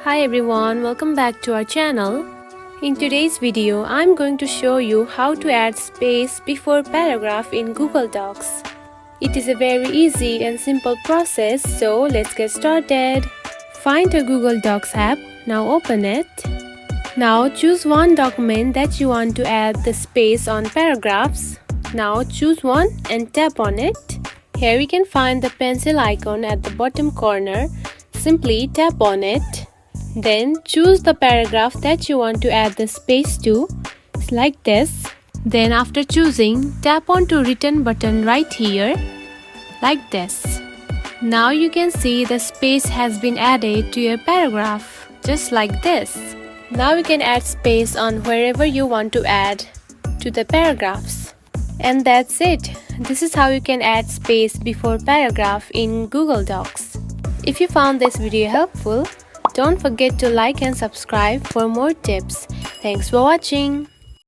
Hi everyone, welcome back to our channel. In today's video, I'm going to show you how to add space before paragraph in Google Docs. It is a very easy and simple process, so let's get started. Find a Google Docs app, now open it. Now choose one document that you want to add the space on paragraphs. Now choose one and tap on it. Here you can find the pencil icon at the bottom corner. Simply tap on it. Then choose the paragraph that you want to add the space to, like this. Then after choosing, tap on to written button right here, like this. Now you can see the space has been added to your paragraph, just like this. Now you can add space on wherever you want to add to the paragraphs. And that's it. This is how you can add space before paragraph in Google Docs. If you found this video helpful, don't forget to like and subscribe for more tips. Thanks for watching.